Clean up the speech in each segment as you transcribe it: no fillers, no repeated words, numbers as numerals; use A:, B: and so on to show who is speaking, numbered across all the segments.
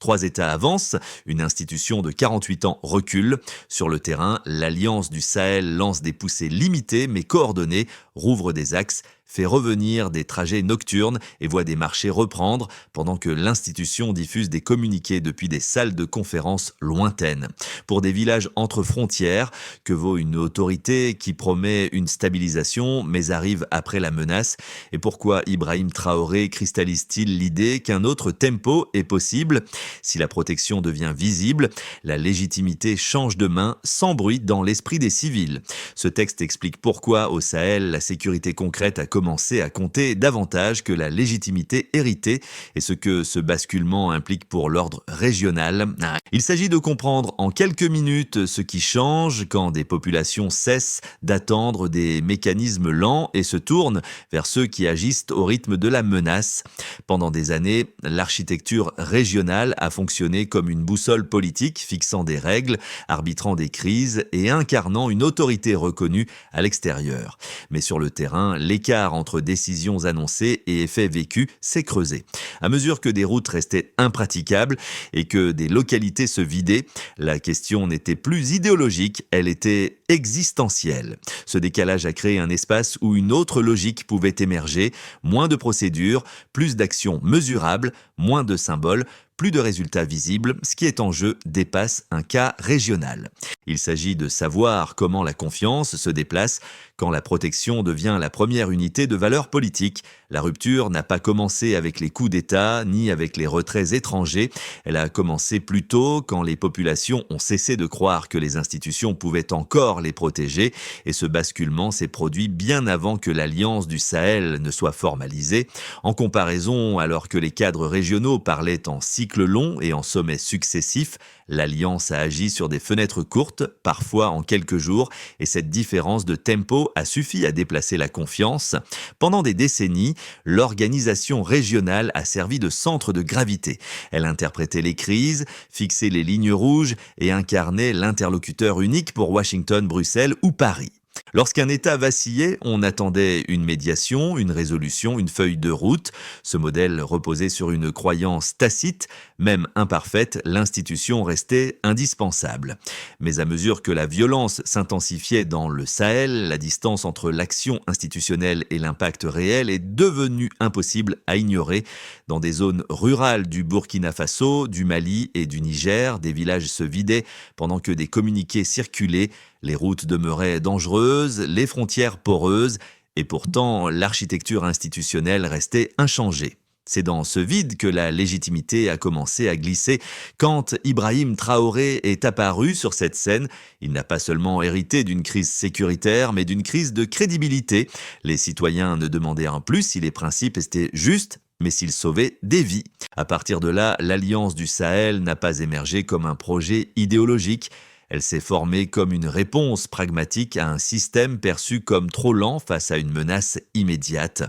A: 3 États avancent, une institution de 48 ans recule. Sur le terrain, l'Alliance du Sahel lance des poussées limitées mais coordonnées, rouvre des axes, fait revenir des trajets nocturnes et voit des marchés reprendre pendant que l'institution diffuse des communiqués depuis des salles de conférences lointaines. Pour des villages entre frontières, que vaut une autorité qui promet une stabilisation mais arrive après la menace? Et pourquoi Ibrahim Traoré cristallise-t-il l'idée qu'un autre tempo est possible? Si la protection devient visible, la légitimité change de main sans bruit dans l'esprit des civils. Ce texte explique pourquoi au Sahel, la sécurité concrète a commencé à compter davantage que la légitimité héritée et ce que ce basculement implique pour l'ordre régional. Il s'agit de comprendre en quelques minutes ce qui change quand des populations cessent d'attendre des mécanismes lents et se tournent vers ceux qui agissent au rythme de la menace. Pendant des années, l'architecture régionale a fonctionné comme une boussole politique fixant des règles, arbitrant des crises et incarnant une autorité reconnue à l'extérieur. Mais sur le terrain, l'écart entre décisions annoncées et effets vécus s'est creusé. À mesure que des routes restaient impraticables et que des localités se vidaient, la question n'était plus idéologique, elle était existentielle. Ce décalage a créé un espace où une autre logique pouvait émerger, moins de procédures, plus d'actions mesurables, moins de symboles, plus de résultats visibles, ce qui est en jeu dépasse un cas régional. Il s'agit de savoir comment la confiance se déplace quand la protection devient la première unité de valeur politique. La rupture n'a pas commencé avec les coups d'État ni avec les retraits étrangers. Elle a commencé plus tôt quand les populations ont cessé de croire que les institutions pouvaient encore les protéger et ce basculement s'est produit bien avant que l'Alliance du Sahel ne soit formalisée. En comparaison, alors que les cadres régionaux parlaient en cycles longs et en sommets successifs, l'Alliance a agi sur des fenêtres courtes, parfois en quelques jours, et cette différence de tempo a suffi à déplacer la confiance. Pendant des décennies, l'organisation régionale a servi de centre de gravité. Elle interprétait les crises, fixait les lignes rouges et incarnait l'interlocuteur unique pour Washington, Bruxelles ou Paris. Lorsqu'un État vacillait, on attendait une médiation, une résolution, une feuille de route. Ce modèle reposait sur une croyance tacite, même imparfaite, l'institution restait indispensable. Mais à mesure que la violence s'intensifiait dans le Sahel, la distance entre l'action institutionnelle et l'impact réel est devenue impossible à ignorer. Dans des zones rurales du Burkina Faso, du Mali et du Niger, des villages se vidaient pendant que des communiqués circulaient. Les routes demeuraient dangereuses, les frontières poreuses, et pourtant l'architecture institutionnelle restait inchangée. C'est dans ce vide que la légitimité a commencé à glisser. Quand Ibrahim Traoré est apparu sur cette scène, il n'a pas seulement hérité d'une crise sécuritaire, mais d'une crise de crédibilité. Les citoyens ne demandaient un plus si les principes étaient justes, mais s'ils sauvaient des vies. À partir de là, l'Alliance du Sahel n'a pas émergé comme un projet idéologique. Elle s'est formée comme une réponse pragmatique à un système perçu comme trop lent face à une menace immédiate.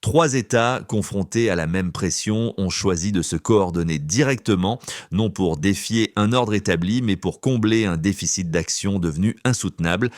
A: 3 États confrontés à la même pression ont choisi de se coordonner directement, non pour défier un ordre établi, mais pour combler un déficit d'action devenu insoutenable.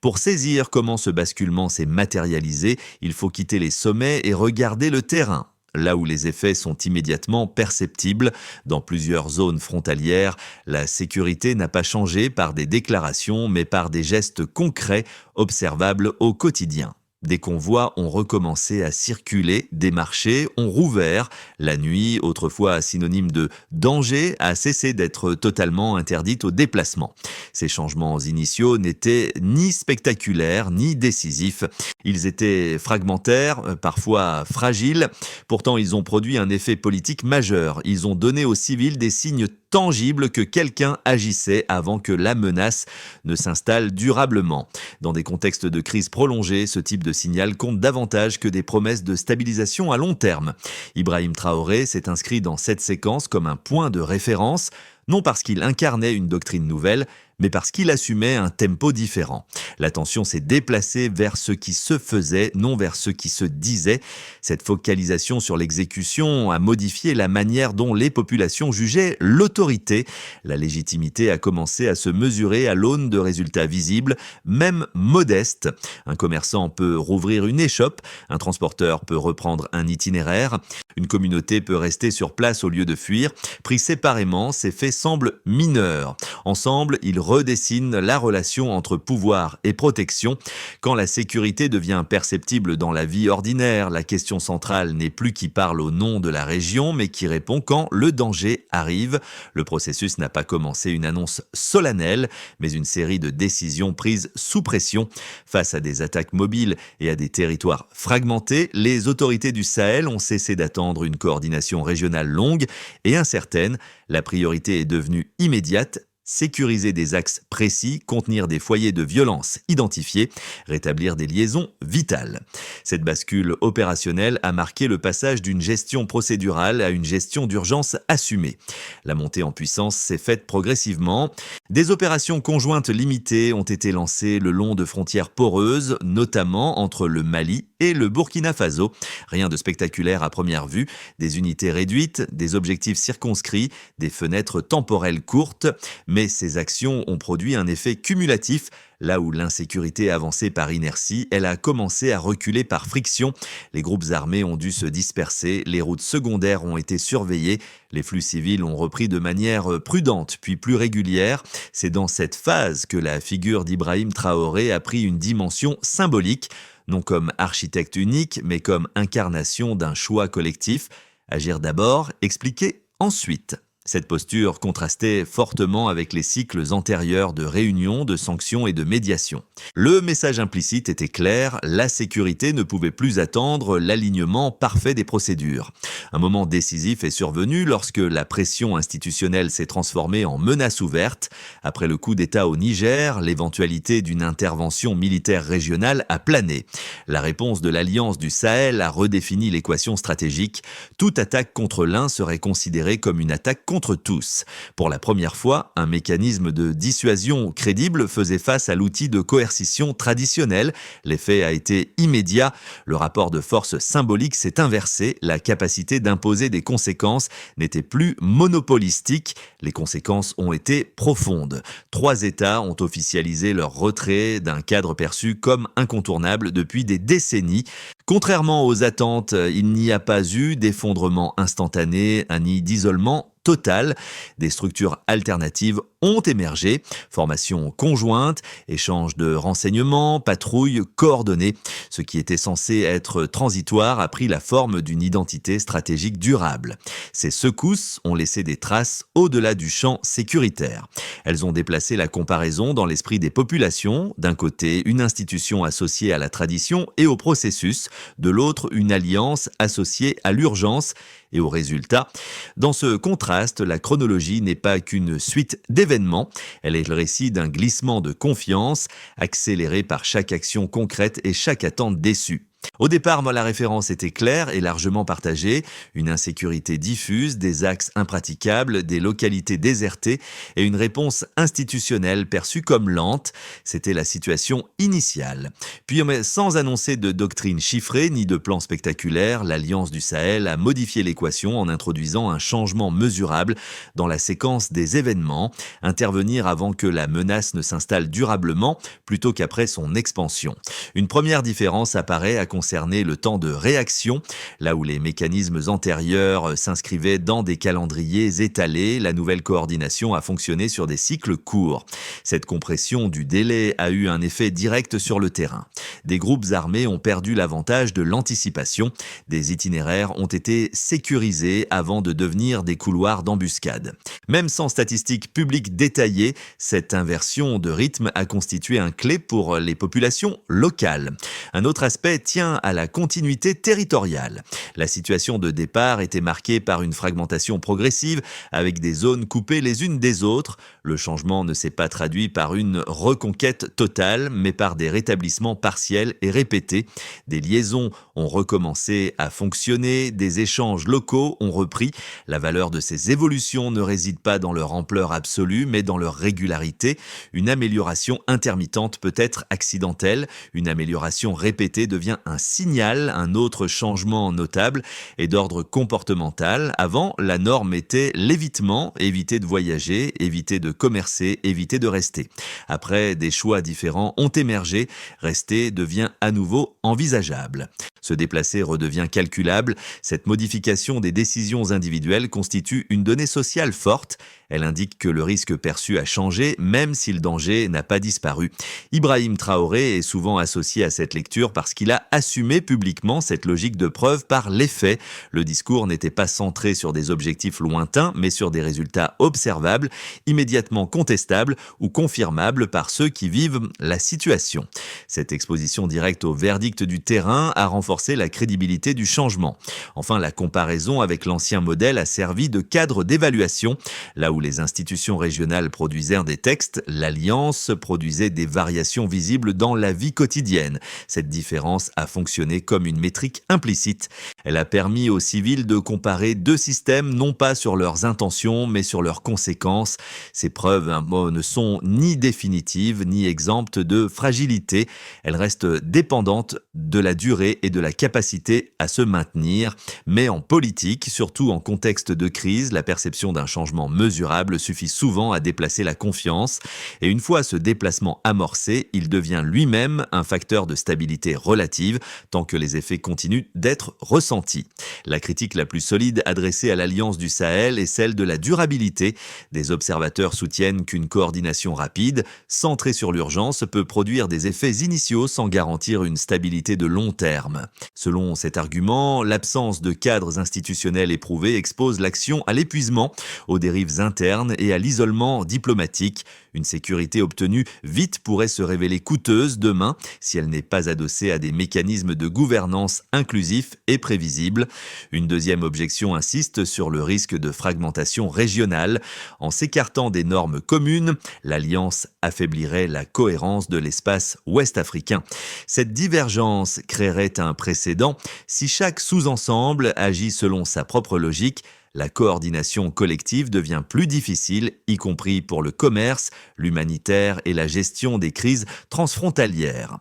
A: Pour saisir comment ce basculement s'est matérialisé, il faut quitter les sommets et regarder le terrain. Là où les effets sont immédiatement perceptibles, dans plusieurs zones frontalières, la sécurité n'a pas changé par des déclarations, mais par des gestes concrets observables au quotidien. Des convois ont recommencé à circuler, des marchés ont rouvert. La nuit, autrefois synonyme de danger, a cessé d'être totalement interdite au déplacement. Ces changements initiaux n'étaient ni spectaculaires ni décisifs. Ils étaient fragmentaires, parfois fragiles. Pourtant, ils ont produit un effet politique majeur. Ils ont donné aux civils des signes tangible que quelqu'un agissait avant que la menace ne s'installe durablement. Dans des contextes de crise prolongée, ce type de signal compte davantage que des promesses de stabilisation à long terme. Ibrahim Traoré s'est inscrit dans cette séquence comme un point de référence, non parce qu'il incarnait une doctrine nouvelle, mais parce qu'il assumait un tempo différent. L'attention s'est déplacée vers ce qui se faisait, non vers ce qui se disait. Cette focalisation sur l'exécution a modifié la manière dont les populations jugeaient l'autorité. La légitimité a commencé à se mesurer à l'aune de résultats visibles, même modestes. Un commerçant peut rouvrir une échoppe, un transporteur peut reprendre un itinéraire, une communauté peut rester sur place au lieu de fuir. Pris séparément, ces faits semblent mineurs. Ensemble, ils redessinent la relation entre pouvoir et protection. Quand la sécurité devient perceptible dans la vie ordinaire, la question centrale n'est plus qui parle au nom de la région, mais qui répond quand le danger arrive. Le processus n'a pas commencé une annonce solennelle, mais une série de décisions prises sous pression. Face à des attaques mobiles et à des territoires fragmentés, les autorités du Sahel ont cessé d'attendre une coordination régionale longue et incertaine. La priorité est devenue immédiate: sécuriser des axes précis, contenir des foyers de violence identifiés, rétablir des liaisons vitales. Cette bascule opérationnelle a marqué le passage d'une gestion procédurale à une gestion d'urgence assumée. La montée en puissance s'est faite progressivement. Des opérations conjointes limitées ont été lancées le long de frontières poreuses, notamment entre le Mali et le Burkina Faso. Rien de spectaculaire à première vue, des unités réduites, des objectifs circonscrits, des fenêtres temporelles courtes, mais ces actions ont produit un effet cumulatif. Là où l'insécurité avançait par inertie, elle a commencé à reculer par friction. Les groupes armés ont dû se disperser, les routes secondaires ont été surveillées, les flux civils ont repris de manière prudente puis plus régulière. C'est dans cette phase que la figure d'Ibrahim Traoré a pris une dimension symbolique, non comme architecte unique, mais comme incarnation d'un choix collectif. Agir d'abord, expliquer ensuite. Cette posture contrastait fortement avec les cycles antérieurs de réunions, de sanctions et de médiation. Le message implicite était clair: la sécurité ne pouvait plus attendre l'alignement parfait des procédures. Un moment décisif est survenu lorsque la pression institutionnelle s'est transformée en menace ouverte. Après le coup d'État au Niger, l'éventualité d'une intervention militaire régionale a plané. La réponse de l'Alliance du Sahel a redéfini l'équation stratégique. Toute attaque contre l'un serait considérée comme une attaque contre tous. Pour la première fois, un mécanisme de dissuasion crédible faisait face à l'outil de coercition traditionnel. L'effet a été immédiat. Le rapport de force symbolique s'est inversé. La capacité d'imposer des conséquences n'était plus monopolistique. Les conséquences ont été profondes. 3 États ont officialisé leur retrait d'un cadre perçu comme incontournable depuis des décennies. Contrairement aux attentes, il n'y a pas eu d'effondrement instantané ni d'isolement total. Des structures alternatives ont émergé, formations conjointes, échanges de renseignements, patrouilles coordonnées. Ce qui était censé être transitoire a pris la forme d'une identité stratégique durable. Ces secousses ont laissé des traces au-delà du champ sécuritaire. Elles ont déplacé la comparaison dans l'esprit des populations. D'un côté, une institution associée à la tradition et au processus, de l'autre, une alliance associée à l'urgence et au résultat. Dans ce contraste, la chronologie n'est pas qu'une suite d'événements, elle est le récit d'un glissement de confiance, accéléré par chaque action concrète et chaque attente déçue. Au départ, la référence était claire et largement partagée: une insécurité diffuse, des axes impraticables, des localités désertées et une réponse institutionnelle perçue comme lente. C'était la situation initiale. Puis, sans annoncer de doctrine chiffrée ni de plan spectaculaire, l'Alliance du Sahel a modifié l'équation en introduisant un changement mesurable dans la séquence des événements: intervenir avant que la menace ne s'installe durablement plutôt qu'après son expansion. Une première différence apparaît à concerner le temps de réaction. Là où les mécanismes antérieurs s'inscrivaient dans des calendriers étalés, la nouvelle coordination a fonctionné sur des cycles courts. Cette compression du délai a eu un effet direct sur le terrain. Des groupes armés ont perdu l'avantage de l'anticipation. Des itinéraires ont été sécurisés avant de devenir des couloirs d'embuscade. Même sans statistiques publiques détaillées, cette inversion de rythme a constitué un clé pour les populations locales. Un autre aspect tient tient à la continuité territoriale. La situation de départ était marquée par une fragmentation progressive, avec des zones coupées les unes des autres. Le changement ne s'est pas traduit par une reconquête totale, mais par des rétablissements partiels et répétés. Des liaisons ont recommencé à fonctionner, des échanges locaux ont repris. La valeur de ces évolutions ne réside pas dans leur ampleur absolue, mais dans leur régularité. Une amélioration intermittente peut être accidentelle, une amélioration répétée devient un signal. Un autre changement notable est d'ordre comportemental. Avant, la norme était l'évitement, éviter de voyager, éviter de commercer, éviter de rester. Après, des choix différents ont émergé, rester devient à nouveau envisageable. Se déplacer redevient calculable. Cette modification des décisions individuelles constitue une donnée sociale forte. Elle indique que le risque perçu a changé, même si le danger n'a pas disparu. Ibrahim Traoré est souvent associé à cette lecture parce qu'il a assumé publiquement cette logique de preuve par les faits. Le discours n'était pas centré sur des objectifs lointains, mais sur des résultats observables, immédiatement contestables ou confirmables par ceux qui vivent la situation. Cette exposition directe au verdict du terrain a renforcé la crédibilité du changement. Enfin, la comparaison avec l'ancien modèle a servi de cadre d'évaluation. Là où les institutions régionales produisèrent des textes, l'Alliance produisait des variations visibles dans la vie quotidienne. Cette différence a fonctionné comme une métrique implicite. Elle a permis aux civils de comparer deux systèmes, non pas sur leurs intentions, mais sur leurs conséquences. Ces preuves ne sont ni définitives, ni exemptes de fragilité. Elles restent dépendantes de la durée et de la capacité à se maintenir. Mais en politique, surtout en contexte de crise, la perception d'un changement mesurable suffit souvent à déplacer la confiance. Et une fois ce déplacement amorcé, il devient lui-même un facteur de stabilité relative, tant que les effets continuent d'être ressentis. La critique la plus solide adressée à l'Alliance du Sahel est celle de la durabilité. Des observateurs soutiennent qu'une coordination rapide, centrée sur l'urgence, peut produire des effets initiaux sans garantir une stabilité de long terme. Selon cet argument, l'absence de cadres institutionnels éprouvés expose l'action à l'épuisement, aux dérives internes et à l'isolement diplomatique. Une sécurité obtenue vite pourrait se révéler coûteuse demain si elle n'est pas adossée à des mécanismes de gouvernance inclusifs et prévisibles. Une deuxième objection insiste sur le risque de fragmentation régionale. En s'écartant des normes communes, l'Alliance affaiblirait la cohérence de l'espace ouest-africain. Cette divergence créerait un précédent. Si chaque sous-ensemble agit selon sa propre logique, la coordination collective devient plus difficile, y compris pour le commerce, l'humanitaire et la gestion des crises transfrontalières.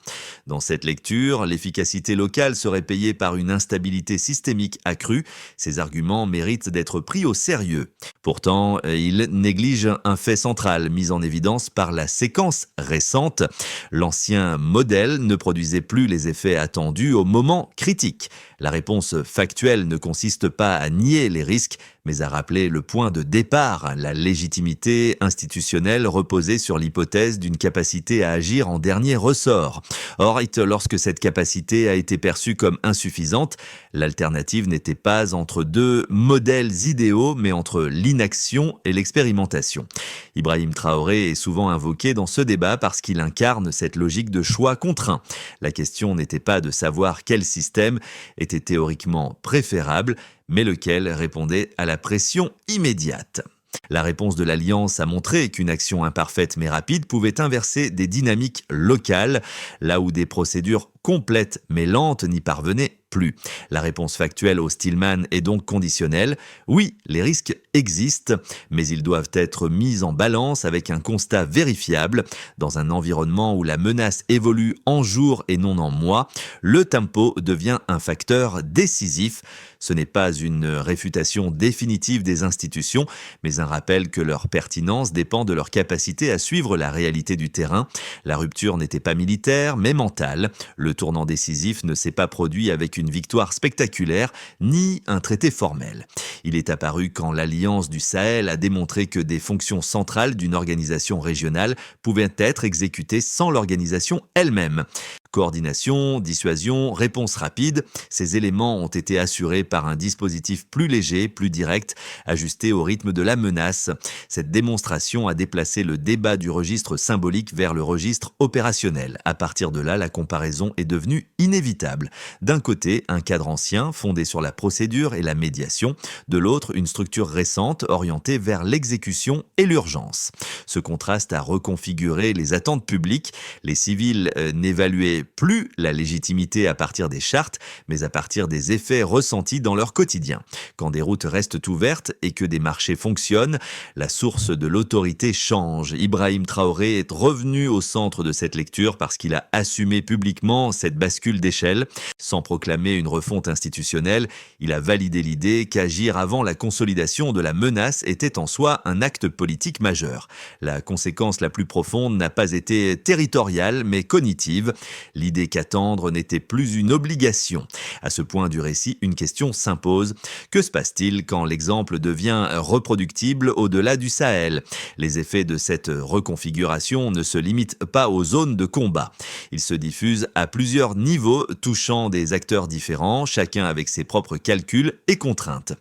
A: Dans cette lecture, l'efficacité locale serait payée par une instabilité systémique accrue. Ces arguments méritent d'être pris au sérieux. Pourtant, ils négligent un fait central mis en évidence par la séquence récente. L'ancien modèle ne produisait plus les effets attendus au moment critique. La réponse factuelle ne consiste pas à nier les risques, mais à rappeler le point de départ. La légitimité institutionnelle reposait sur l'hypothèse d'une capacité à agir en dernier ressort. Or, lorsque cette capacité a été perçue comme insuffisante, l'alternative n'était pas entre deux modèles idéaux, mais entre l'inaction et l'expérimentation. Ibrahim Traoré est souvent invoqué dans ce débat parce qu'il incarne cette logique de choix contraint. La question n'était pas de savoir quel système était théoriquement préférable, mais lequel répondait à la pression immédiate. La réponse de l'Alliance a montré qu'une action imparfaite mais rapide pouvait inverser des dynamiques locales, là où des procédures complètes mais lentes n'y parvenaient plus. La réponse factuelle au Stillman est donc conditionnelle. Oui, les risques existent, mais ils doivent être mis en balance avec un constat vérifiable. Dans un environnement où la menace évolue en jours et non en mois, le tempo devient un facteur décisif. Ce n'est pas une réfutation définitive des institutions, mais un rappel que leur pertinence dépend de leur capacité à suivre la réalité du terrain. La rupture n'était pas militaire, mais mentale. Le tournant décisif ne s'est pas produit avec une victoire spectaculaire, ni un traité formel. Il est apparu quand l'Alliance du Sahel a démontré que des fonctions centrales d'une organisation régionale pouvaient être exécutées sans l'organisation elle-même. Coordination, dissuasion, réponse rapide, ces éléments ont été assurés par un dispositif plus léger, plus direct, ajusté au rythme de la menace. Cette démonstration a déplacé le débat du registre symbolique vers le registre opérationnel. À partir de là, la comparaison est devenue inévitable. D'un côté, un cadre ancien, fondé sur la procédure et la médiation. De l'autre, une structure récente, orientée vers l'exécution et l'urgence. Ce contraste a reconfiguré les attentes publiques. Les civils n'évaluaient plus la légitimité à partir des chartes, mais à partir des effets ressentis dans leur quotidien. Quand des routes restent ouvertes et que des marchés fonctionnent, la source de l'autorité change. Ibrahim Traoré est revenu au centre de cette lecture parce qu'il a assumé publiquement cette bascule d'échelle. Sans proclamer une refonte institutionnelle, il a validé l'idée qu'agir avant la consolidation de la menace était en soi un acte politique majeur. La conséquence la plus profonde n'a pas été territoriale, mais cognitive. L'idée qu'attendre n'était plus une obligation. À ce point du récit, une question s'impose. Que se passe-t-il quand l'exemple devient reproductible au-delà du Sahel ? Les effets de cette reconfiguration ne se limitent pas aux zones de combat. Ils se diffusent à plusieurs niveaux, touchant des acteurs différents, chacun avec ses propres calculs et contraintes.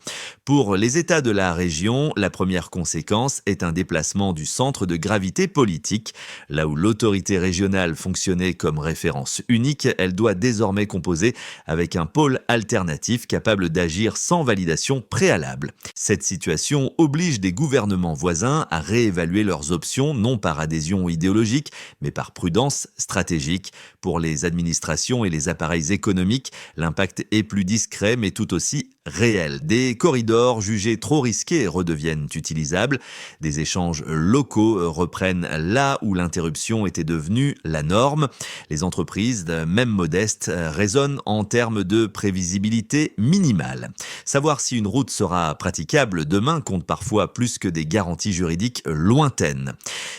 A: Pour les États de la région, la première conséquence est un déplacement du centre de gravité politique. Là où l'autorité régionale fonctionnait comme référence unique, elle doit désormais composer avec un pôle alternatif capable d'agir sans validation préalable. Cette situation oblige des gouvernements voisins à réévaluer leurs options, non par adhésion idéologique, mais par prudence stratégique. Pour les administrations et les appareils économiques, l'impact est plus discret mais tout aussi réel. Des corridors jugés trop risqués redeviennent utilisables. Des échanges locaux reprennent là où l'interruption était devenue la norme. Les entreprises, même modestes, raisonnent en termes de prévisibilité minimale. Savoir si une route sera praticable demain compte parfois plus que des garanties juridiques lointaines.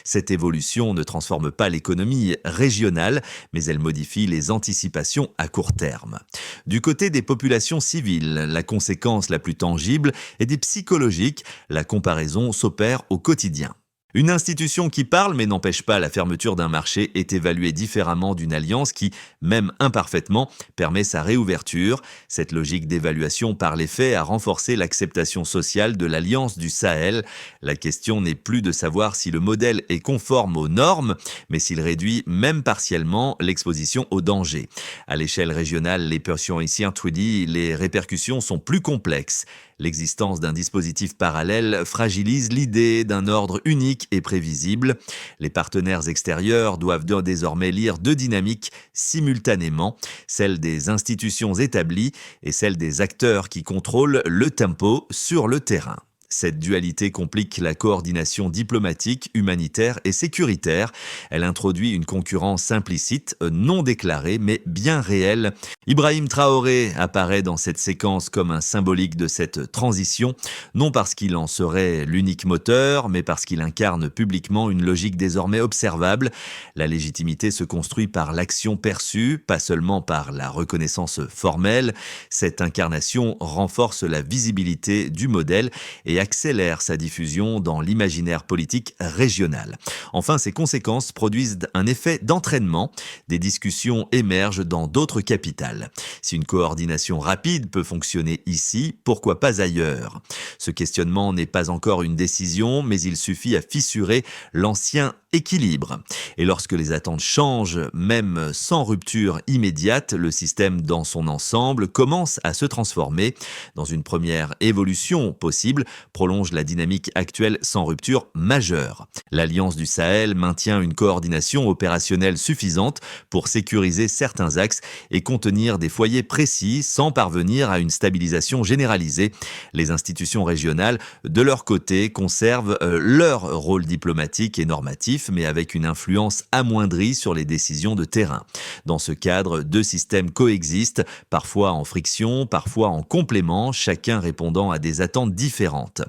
A: Cette évolution ne transforme pas l'économie régionale, mais elle modifie les anticipations à court terme. Du côté des populations civiles, la conséquence la plus tangible est des psychologiques. La comparaison s'opère au quotidien. Une institution qui parle mais n'empêche pas la fermeture d'un marché est évaluée différemment d'une alliance qui, même imparfaitement, permet sa réouverture. Cette logique d'évaluation par les faits a renforcé l'acceptation sociale de l'Alliance du Sahel. La question n'est plus de savoir si le modèle est conforme aux normes, mais s'il réduit, même partiellement, l'exposition au danger. À l'échelle régionale, les Persians ici introduits, les répercussions sont plus complexes. L'existence d'un dispositif parallèle fragilise l'idée d'un ordre unique et prévisible. Les partenaires extérieurs doivent désormais lire deux dynamiques simultanément, celle des institutions établies et celle des acteurs qui contrôlent le tempo sur le terrain. Cette dualité complique la coordination diplomatique, humanitaire et sécuritaire. Elle introduit une concurrence implicite, non déclarée, mais bien réelle. Ibrahim Traoré apparaît dans cette séquence comme un symbolique de cette transition, non parce qu'il en serait l'unique moteur, mais parce qu'il incarne publiquement une logique désormais observable. La légitimité se construit par l'action perçue, pas seulement par la reconnaissance formelle. Cette incarnation renforce la visibilité du modèle et accélère sa diffusion dans l'imaginaire politique régional. Enfin, ces conséquences produisent un effet d'entraînement. Des discussions émergent dans d'autres capitales. Si une coordination rapide peut fonctionner ici, pourquoi pas ailleurs ? Ce questionnement n'est pas encore une décision, mais il suffit à fissurer l'ancien équilibre. Et lorsque les attentes changent, même sans rupture immédiate, le système dans son ensemble commence à se transformer. Dans une première évolution possible, prolonge la dynamique actuelle sans rupture majeure. L'Alliance du Sahel maintient une coordination opérationnelle suffisante pour sécuriser certains axes et contenir des foyers précis sans parvenir à une stabilisation généralisée. Les institutions régionales, de leur côté, conservent leur rôle diplomatique et normatif, mais avec une influence amoindrie sur les décisions de terrain. Dans ce cadre, deux systèmes coexistent, parfois en friction, parfois en complément, chacun répondant à des attentes différentes.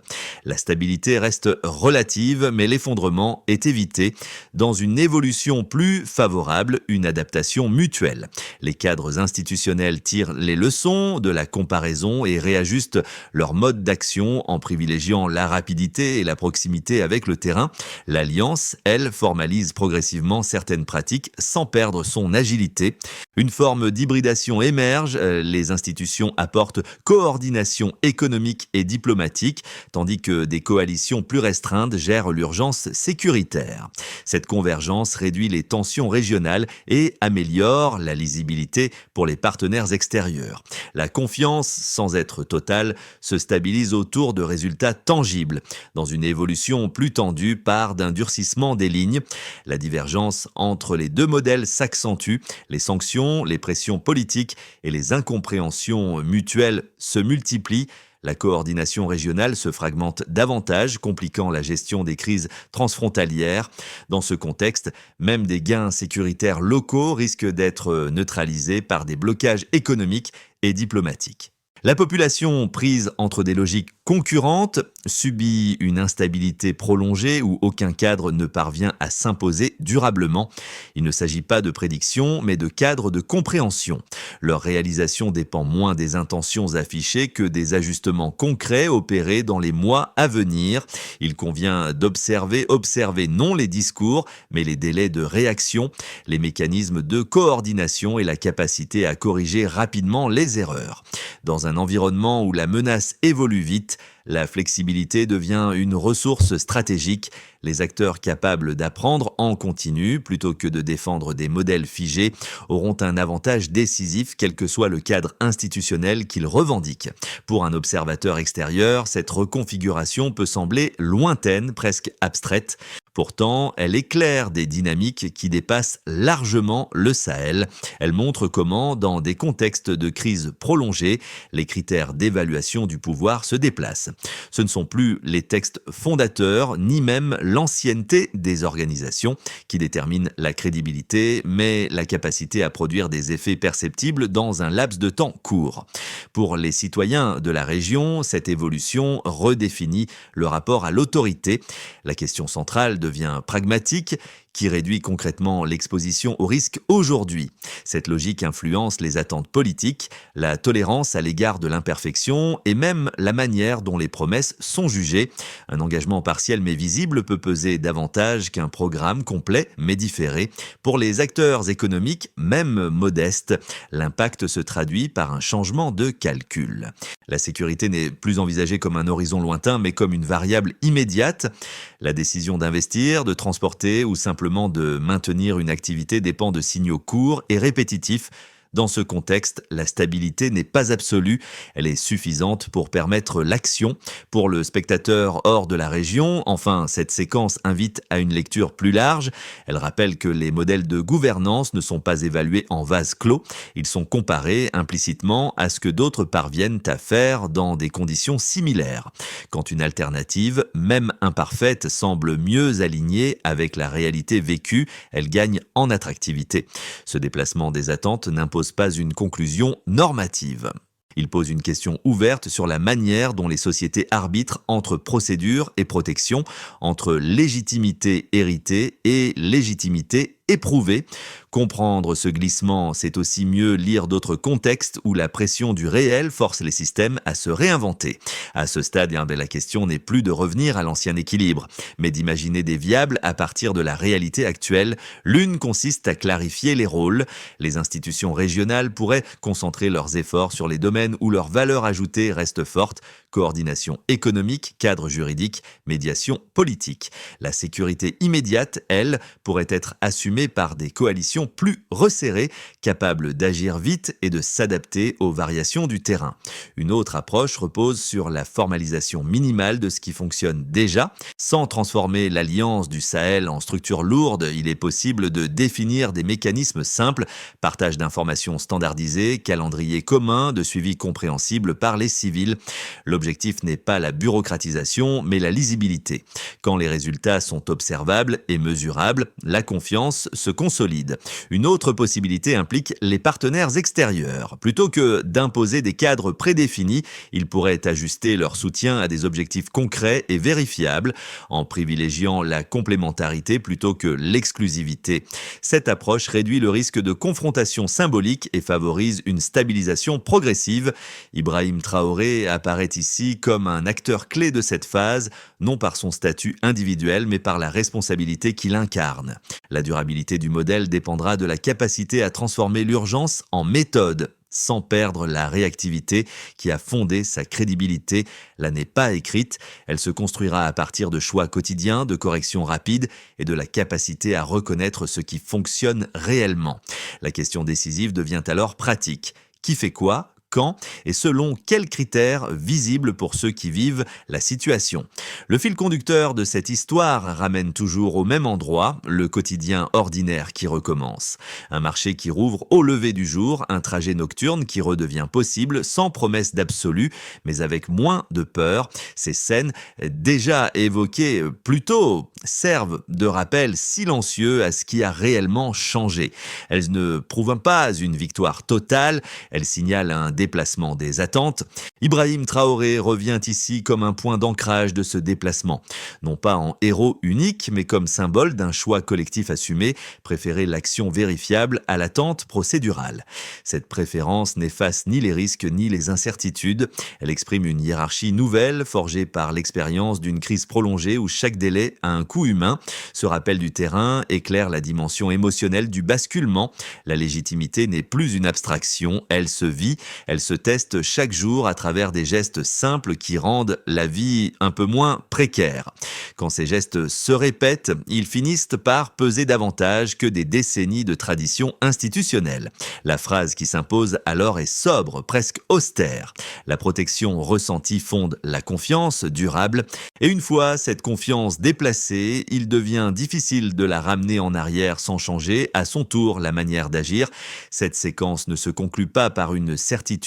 A: La stabilité reste relative, mais l'effondrement est évité. Dans une évolution plus favorable, une adaptation mutuelle. Les cadres institutionnels tirent les leçons de la comparaison et réajustent leur mode d'action en privilégiant la rapidité et la proximité avec le terrain. L'Alliance, elle, Sahel formalise progressivement certaines pratiques sans perdre son agilité. Une forme d'hybridation émerge, les institutions apportent coordination économique et diplomatique, tandis que des coalitions plus restreintes gèrent l'urgence sécuritaire. Cette convergence réduit les tensions régionales et améliore la lisibilité pour les partenaires extérieurs. La confiance, sans être totale, se stabilise autour de résultats tangibles. Dans une évolution plus tendue part d'un durcissement des lignes. La divergence entre les deux modèles s'accentue, les sanctions, les pressions politiques et les incompréhensions mutuelles se multiplient. La coordination régionale se fragmente davantage, compliquant la gestion des crises transfrontalières. Dans ce contexte, même des gains sécuritaires locaux risquent d'être neutralisés par des blocages économiques et diplomatiques. La population, prise entre des logiques concurrentes, subit une instabilité prolongée où aucun cadre ne parvient à s'imposer durablement. Il ne s'agit pas de prédictions, mais de cadres de compréhension. Leur réalisation dépend moins des intentions affichées que des ajustements concrets opérés dans les mois à venir. Il convient observer non les discours, mais les délais de réaction, les mécanismes de coordination et la capacité à corriger rapidement les erreurs. Dans un environnement où la menace évolue vite, la flexibilité devient une ressource stratégique. Les acteurs capables d'apprendre en continu, plutôt que de défendre des modèles figés, auront un avantage décisif, quel que soit le cadre institutionnel qu'ils revendiquent. Pour un observateur extérieur, cette reconfiguration peut sembler lointaine, presque abstraite. Pourtant, elle éclaire des dynamiques qui dépassent largement le Sahel. Elle montre comment, dans des contextes de crise prolongée, les critères d'évaluation du pouvoir se déplacent. Ce ne sont plus les textes fondateurs, ni même l'ancienneté des organisations qui déterminent la crédibilité, mais la capacité à produire des effets perceptibles dans un laps de temps court. Pour les citoyens de la région, cette évolution redéfinit le rapport à l'autorité. La question centrale devient pragmatique. Qui réduit concrètement l'exposition au risque aujourd'hui. Cette logique influence les attentes politiques, la tolérance à l'égard de l'imperfection et même la manière dont les promesses sont jugées. Un engagement partiel mais visible peut peser davantage qu'un programme complet mais différé. Pour les acteurs économiques, même modestes, l'impact se traduit par un changement de calcul. La sécurité n'est plus envisagée comme un horizon lointain mais comme une variable immédiate. La décision d'investir, de transporter ou simplement de maintenir une activité dépend de signaux courts et répétitifs. Dans ce contexte, la stabilité n'est pas absolue, elle est suffisante pour permettre l'action. Pour le spectateur hors de la région, enfin, cette séquence invite à une lecture plus large. Elle rappelle que les modèles de gouvernance ne sont pas évalués en vase clos, ils sont comparés implicitement à ce que d'autres parviennent à faire dans des conditions similaires. Quand une alternative, même imparfaite, semble mieux alignée avec la réalité vécue, elle gagne en attractivité. Ce déplacement des attentes n'impose pas une conclusion normative. Il pose une question ouverte sur la manière dont les sociétés arbitrent entre procédure et protection, entre légitimité héritée et légitimité éprouvée. Comprendre ce glissement, c'est aussi mieux lire d'autres contextes où la pression du réel force les systèmes à se réinventer. À ce stade, la question n'est plus de revenir à l'ancien équilibre, mais d'imaginer des viables à partir de la réalité actuelle. L'une consiste à clarifier les rôles. Les institutions régionales pourraient concentrer leurs efforts sur les domaines où leur valeur ajoutée reste forte: coordination économique, cadre juridique, médiation politique. La sécurité immédiate, elle, pourrait être assumée par des coalitions plus resserrées, capables d'agir vite et de s'adapter aux variations du terrain. Une autre approche repose sur la formalisation minimale de ce qui fonctionne déjà. Sans transformer l'alliance du Sahel en structure lourde, il est possible de définir des mécanismes simples: partage d'informations standardisées, calendrier commun, de suivi compréhensible par les civils. L'objectif n'est pas la bureaucratisation, mais la lisibilité. Quand les résultats sont observables et mesurables, la confiance l'alliance se consolide. Une autre possibilité implique les partenaires extérieurs. Plutôt que d'imposer des cadres prédéfinis, ils pourraient ajuster leur soutien à des objectifs concrets et vérifiables, en privilégiant la complémentarité plutôt que l'exclusivité. Cette approche réduit le risque de confrontation symbolique et favorise une stabilisation progressive. Ibrahim Traoré apparaît ici comme un acteur clé de cette phase, non par son statut individuel, mais par la responsabilité qu'il incarne. La durabilité du modèle dépendra de la capacité à transformer l'urgence en méthode, sans perdre la réactivité qui a fondé sa crédibilité. Là n'est pas écrite, elle se construira à partir de choix quotidiens, de corrections rapides et de la capacité à reconnaître ce qui fonctionne réellement. La question décisive devient alors pratique. Qui fait quoi ? Quand et selon quels critères visibles pour ceux qui vivent la situation. Le fil conducteur de cette histoire ramène toujours au même endroit, le quotidien ordinaire qui recommence. Un marché qui rouvre au lever du jour, un trajet nocturne qui redevient possible sans promesse d'absolu, mais avec moins de peur. Ces scènes, déjà évoquées plus tôt, servent de rappel silencieux à ce qui a réellement changé. Elles ne prouvent pas une victoire totale, elles signalent un déplacement des attentes. Ibrahim Traoré revient ici comme un point d'ancrage de ce déplacement. Non pas en héros unique, mais comme symbole d'un choix collectif assumé, préférer l'action vérifiable à l'attente procédurale. Cette préférence n'efface ni les risques ni les incertitudes. Elle exprime une hiérarchie nouvelle, forgée par l'expérience d'une crise prolongée où chaque délai a un coût humain. Ce rappel du terrain éclaire la dimension émotionnelle du basculement. La légitimité n'est plus une abstraction, elle se vit. Elle se teste chaque jour à travers des gestes simples qui rendent la vie un peu moins précaire. Quand ces gestes se répètent, ils finissent par peser davantage que des décennies de tradition institutionnelle. La phrase qui s'impose alors est sobre, presque austère. La protection ressentie fonde la confiance durable, et une fois cette confiance déplacée, il devient difficile de la ramener en arrière sans changer à son tour la manière d'agir. Cette séquence ne se conclut pas par une certitude,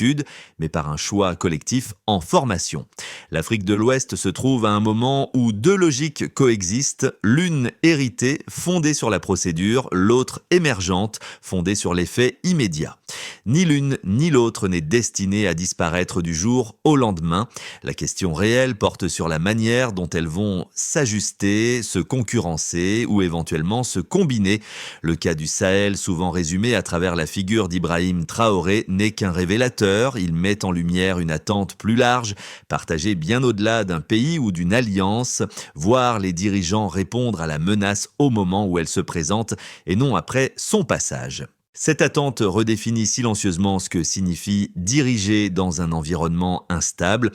A: mais par un choix collectif en formation. L'Afrique de l'Ouest se trouve à un moment où deux logiques coexistent, l'une héritée, fondée sur la procédure, l'autre émergente, fondée sur l'effet immédiat. Ni l'une ni l'autre n'est destinée à disparaître du jour au lendemain. La question réelle porte sur la manière dont elles vont s'ajuster, se concurrencer ou éventuellement se combiner. Le cas du Sahel, souvent résumé à travers la figure d'Ibrahim Traoré, n'est qu'un révélateur. Il met en lumière une attente plus large, partagée bien au-delà d'un pays ou d'une alliance, voir les dirigeants répondre à la menace au moment où elle se présente et non après son passage. Cette attente redéfinit silencieusement ce que signifie diriger dans un environnement instable.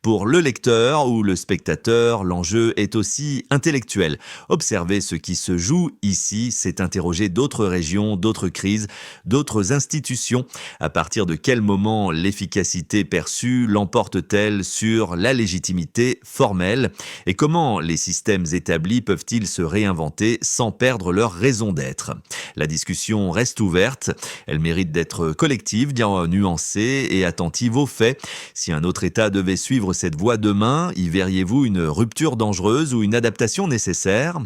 A: Pour le lecteur ou le spectateur, l'enjeu est aussi intellectuel. Observer ce qui se joue ici, c'est interroger d'autres régions, d'autres crises, d'autres institutions. À partir de quel moment l'efficacité perçue l'emporte-t-elle sur la légitimité formelle? Et comment les systèmes établis peuvent-ils se réinventer sans perdre leur raison d'être? La discussion reste ouverte. Elle mérite d'être collective, nuancée et attentive aux faits. Si un autre État devait suivre cette voie demain, y verriez-vous une rupture dangereuse ou une adaptation nécessaire ?